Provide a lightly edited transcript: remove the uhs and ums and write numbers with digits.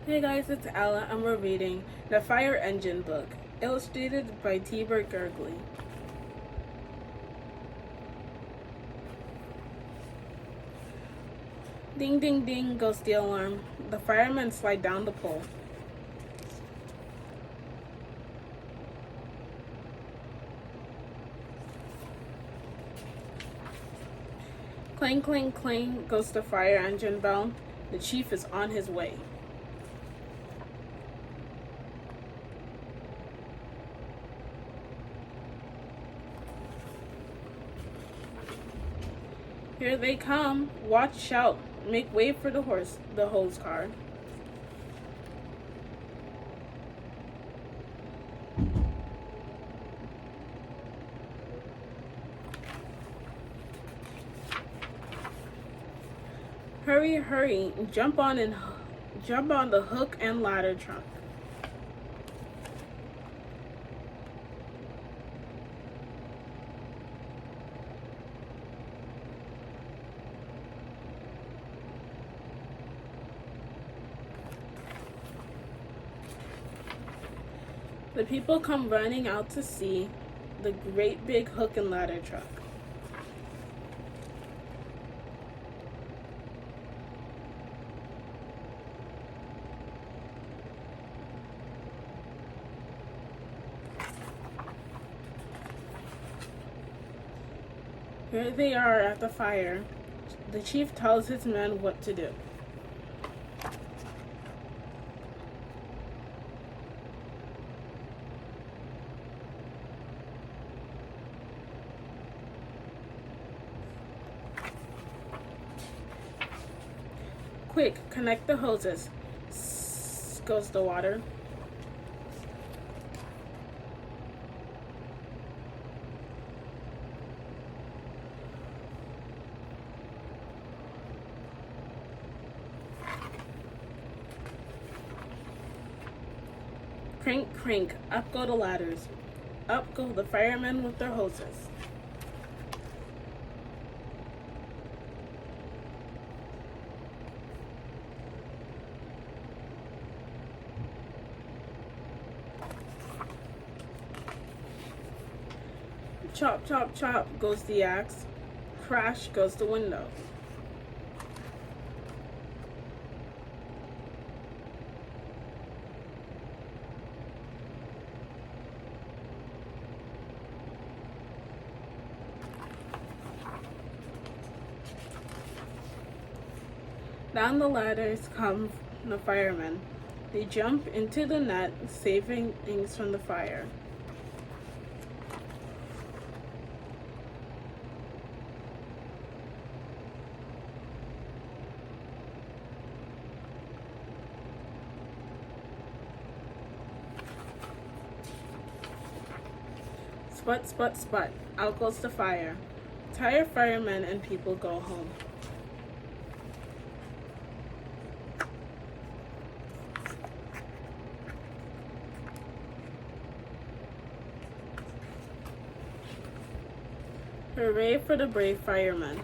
Hey guys, it's Ella and we're reading The Fire Engine Book, illustrated by Tibor Gergely. Ding ding ding goes the alarm. The firemen slide down the pole. Clang clang clang goes the fire engine bell. The chief is on his way. Here they come. Watch out. Make way for the hose car. Hurry, hurry. Jump on the hook and ladder truck. The people come running out to see the great big hook and ladder truck. Here they are at the fire. The chief tells his men what to do. Quick, connect the hoses. Sss goes the water. Crank, crank, up go the ladders. Up go the firemen with their hoses. Chop, chop, chop goes the axe. Crash goes the window. Down the ladders come the firemen. They jump into the net, saving things from the fire. Sput, sput, sput. Out goes the fire. Tired firemen and people go home. Hooray for the brave firemen.